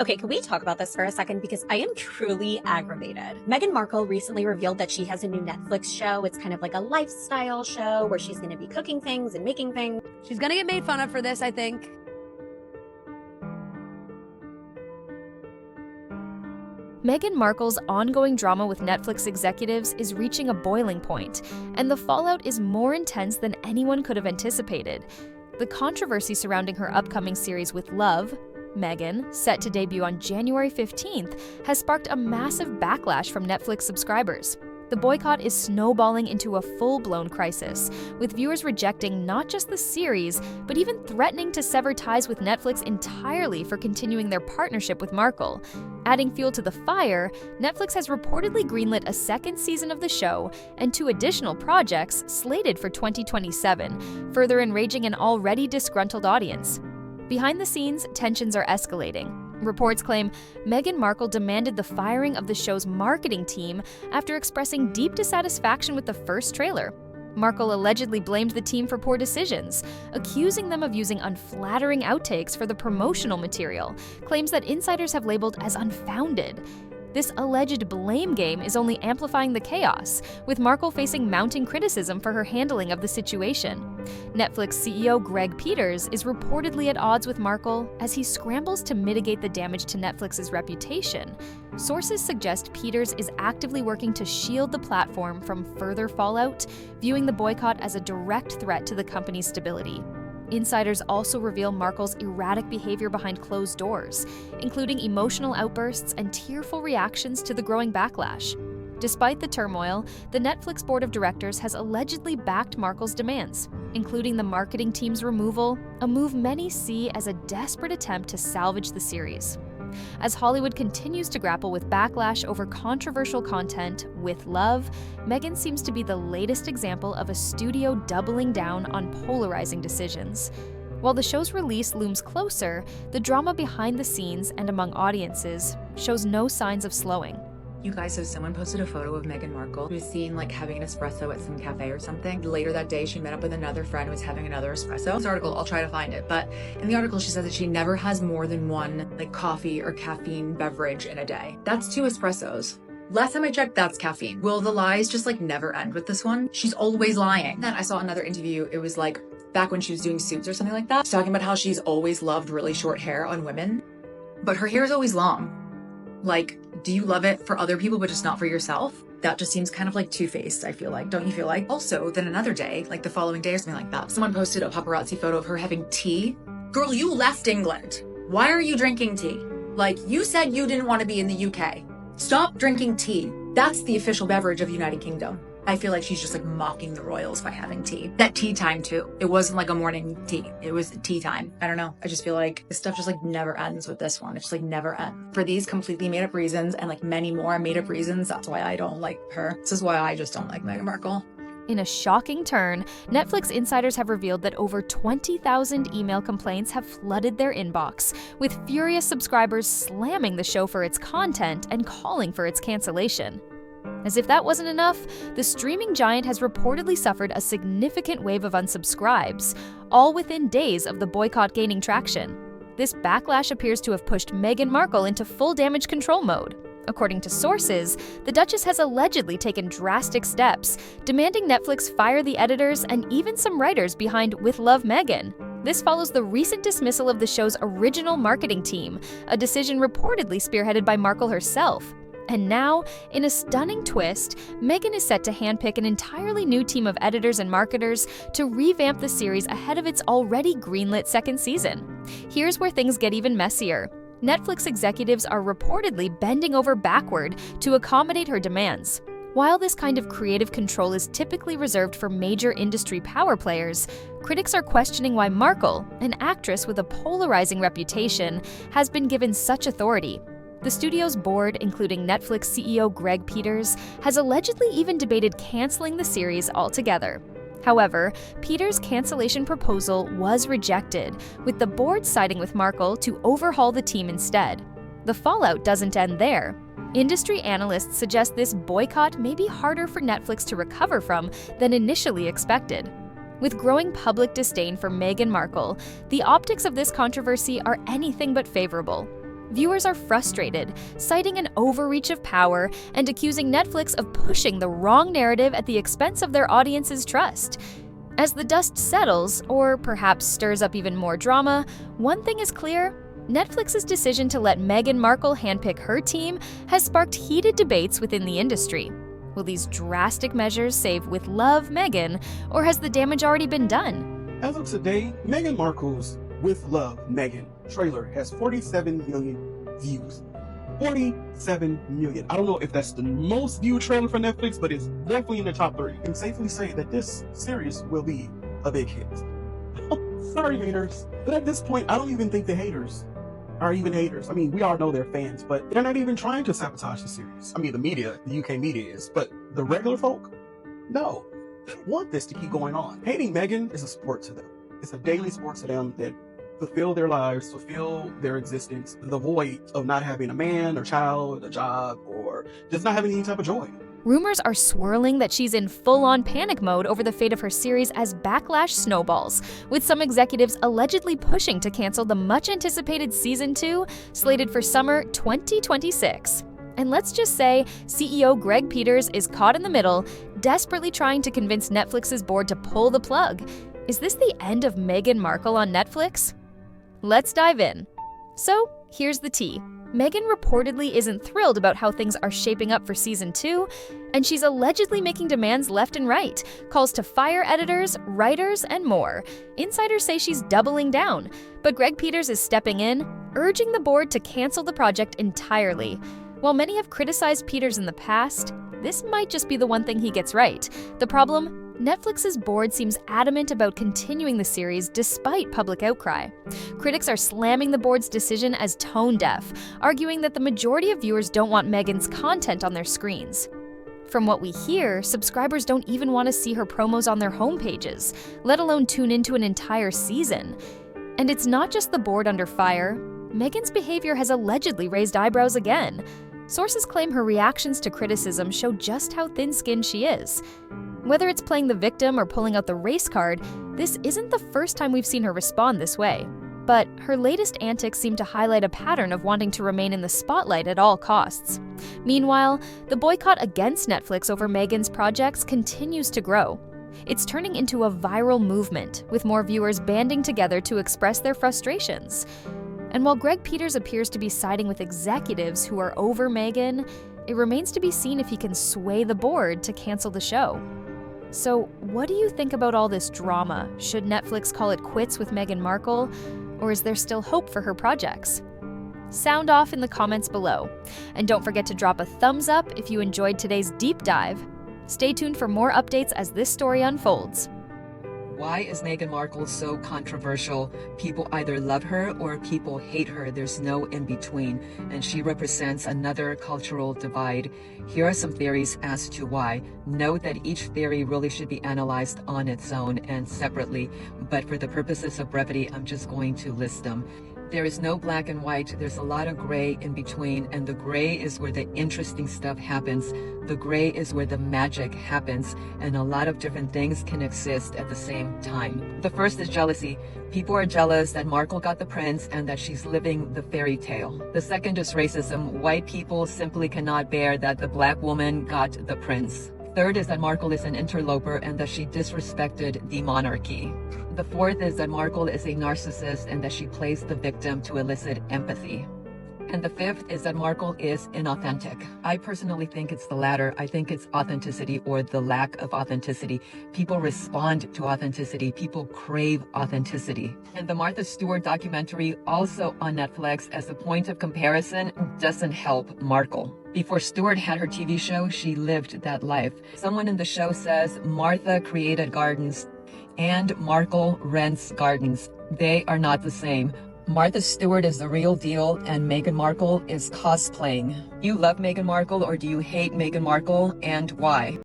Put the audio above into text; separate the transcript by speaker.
Speaker 1: Okay, can we talk about this for a second? Because I am truly aggravated. Meghan Markle recently revealed that she has a new Netflix show. It's kind of like a lifestyle show where she's going to be cooking things and making things.
Speaker 2: She's gonna get made fun of for this, I think.
Speaker 3: Meghan Markle's ongoing drama with Netflix executives is reaching a boiling point, and the fallout is more intense than anyone could have anticipated. The controversy surrounding her upcoming series with Love, Meghan, set to debut on January 15th, has sparked a massive backlash from Netflix subscribers. The boycott is snowballing into a full-blown crisis, with viewers rejecting not just the series, but even threatening to sever ties with Netflix entirely for continuing their partnership with Markle. Adding fuel to the fire, Netflix has reportedly greenlit a second season of the show and 2 additional projects slated for 2027, further enraging an already disgruntled audience. Behind the scenes, tensions are escalating. Reports claim Meghan Markle demanded the firing of the show's marketing team after expressing deep dissatisfaction with the first trailer. Markle allegedly blamed the team for poor decisions, accusing them of using unflattering outtakes for the promotional material, claims that insiders have labeled as unfounded. This alleged blame game is only amplifying the chaos, with Markle facing mounting criticism for her handling of the situation. Netflix CEO Greg Peters is reportedly at odds with Markle as he scrambles to mitigate the damage to Netflix's reputation. Sources suggest Peters is actively working to shield the platform from further fallout, viewing the boycott as a direct threat to the company's stability. Insiders also reveal Markle's erratic behavior behind closed doors, including emotional outbursts and tearful reactions to the growing backlash. Despite the turmoil, the Netflix board of directors has allegedly backed Markle's demands, including the marketing team's removal, a move many see as a desperate attempt to salvage the series. As Hollywood continues to grapple with backlash over controversial content with Love, Meghan seems to be the latest example of a studio doubling down on polarizing decisions. While the show's release looms closer, the drama behind the scenes and among audiences shows no signs of slowing.
Speaker 4: You guys, so someone posted a photo of Meghan Markle. She was seen having an espresso at some cafe or something. Later that day, she met up with another friend who was having another espresso. This article, I'll try to find it, but in the article, she says that she never has more than one coffee or caffeine beverage in a day. That's 2 espressos. Last time I checked, that's caffeine. Will the lies just never end with this one? She's always lying. Then I saw another interview. It was back when she was doing Suits or something like that. She's talking about how she's always loved really short hair on women, but her hair is always long. Do you love it for other people but just not for yourself? That just seems kind of two-faced, I feel like. Don't you feel like? Also, then another day, the following day or something like that, someone posted a paparazzi photo of her having tea. Girl, you left England. Why are you drinking tea? You said you didn't want to be in the UK. Stop drinking tea. That's the official beverage of the United Kingdom. I feel like she's just mocking the royals by having tea. That tea time too. It wasn't a morning tea. It was tea time. I don't know. I just feel like this stuff just never ends with this one. It just never ends. For these completely made up reasons and many more made up reasons, that's why I don't like her. This is why I just don't like Meghan Markle.
Speaker 3: In a shocking turn, Netflix insiders have revealed that over 20,000 email complaints have flooded their inbox, with furious subscribers slamming the show for its content and calling for its cancellation. As if that wasn't enough, the streaming giant has reportedly suffered a significant wave of unsubscribes, all within days of the boycott gaining traction. This backlash appears to have pushed Meghan Markle into full damage control mode. According to sources, the Duchess has allegedly taken drastic steps, demanding Netflix fire the editors and even some writers behind With Love Meghan. This follows the recent dismissal of the show's original marketing team, a decision reportedly spearheaded by Markle herself. And now, in a stunning twist, Meghan is set to handpick an entirely new team of editors and marketers to revamp the series ahead of its already greenlit second season. Here's where things get even messier. Netflix executives are reportedly bending over backward to accommodate her demands. While this kind of creative control is typically reserved for major industry power players, critics are questioning why Markle, an actress with a polarizing reputation, has been given such authority. The studio's board, including Netflix CEO Greg Peters, has allegedly even debated canceling the series altogether. However, Peters' cancellation proposal was rejected, with the board siding with Markle to overhaul the team instead. The fallout doesn't end there. Industry analysts suggest this boycott may be harder for Netflix to recover from than initially expected. With growing public disdain for Meghan Markle, the optics of this controversy are anything but favorable. Viewers are frustrated, citing an overreach of power and accusing Netflix of pushing the wrong narrative at the expense of their audience's trust. As the dust settles, or perhaps stirs up even more drama, one thing is clear: Netflix's decision to let Meghan Markle handpick her team has sparked heated debates within the industry. Will these drastic measures save With Love Meghan, or has the damage already been done?
Speaker 5: As of today, Meghan Markle's With Love Meghan trailer has 47 million views. 47 million. I don't know if that's the most viewed trailer for Netflix, but it's definitely in the top 3. You can safely say that this series will be a big hit. Sorry, haters. But at this point, I don't even think the haters are even haters. I mean, we all know they're fans, but they're not even trying to sabotage the series. I mean, the media, the UK media is, but the regular folk, no. They want this to keep going on. Hating Meghan is a sport to them. It's a daily sport to them that fulfill their lives, fulfill their existence, the void of not having a man or child, a job, or just not having any type of joy.
Speaker 3: Rumors are swirling that she's in full-on panic mode over the fate of her series as Backlash snowballs, with some executives allegedly pushing to cancel the much-anticipated Season 2, slated for summer 2026. And let's just say CEO Greg Peters is caught in the middle, desperately trying to convince Netflix's board to pull the plug. Is this the end of Meghan Markle on Netflix? Let's dive in. So, here's the tea. Meghan reportedly isn't thrilled about how things are shaping up for Season 2, and she's allegedly making demands left and right, calls to fire editors, writers, and more. Insiders say she's doubling down, but Greg Peters is stepping in, urging the board to cancel the project entirely. While many have criticized Peters in the past, this might just be the one thing he gets right. The problem? Netflix's board seems adamant about continuing the series despite public outcry. Critics are slamming the board's decision as tone-deaf, arguing that the majority of viewers don't want Meghan's content on their screens. From what we hear, subscribers don't even want to see her promos on their homepages, let alone tune into an entire season. And it's not just the board under fire. Meghan's behavior has allegedly raised eyebrows again. Sources claim her reactions to criticism show just how thin-skinned she is. Whether it's playing the victim or pulling out the race card, this isn't the first time we've seen her respond this way. But her latest antics seem to highlight a pattern of wanting to remain in the spotlight at all costs. Meanwhile, the boycott against Netflix over Meghan's projects continues to grow. It's turning into a viral movement, with more viewers banding together to express their frustrations. And while Greg Peters appears to be siding with executives who are over Meghan, it remains to be seen if he can sway the board to cancel the show. So, what do you think about all this drama? Should Netflix call it quits with Meghan Markle, or is there still hope for her projects? Sound off in the comments below. And don't forget to drop a thumbs up if you enjoyed today's deep dive. Stay tuned for more updates as this story unfolds.
Speaker 6: Why is Meghan Markle so controversial? People either love her or people hate her. There's no in between, and she represents another cultural divide. Here are some theories as to why. Note that each theory really should be analyzed on its own and separately, but for the purposes of brevity, I'm just going to list them. There is no black and white. There's a lot of gray in between, and the gray is where the interesting stuff happens. The gray is where the magic happens, and a lot of different things can exist at the same time. The first is jealousy. People are jealous that Markle got the prince and that she's living the fairy tale. The second is racism. White people simply cannot bear that the black woman got the prince. Third is that Markle is an interloper and that she disrespected the monarchy. The fourth is that Markle is a narcissist and that she plays the victim to elicit empathy. And the fifth is that Markle is inauthentic. I personally think it's the latter. I think it's authenticity or the lack of authenticity. People respond to authenticity. People crave authenticity. And the Martha Stewart documentary, also on Netflix, as a point of comparison, doesn't help Markle. Before Stewart had her TV show, she lived that life. Someone in the show says Martha created gardens and Markle rents gardens. They are not the same. Martha Stewart is the real deal and Meghan Markle is cosplaying. You love Meghan Markle or do you hate Meghan Markle, and why?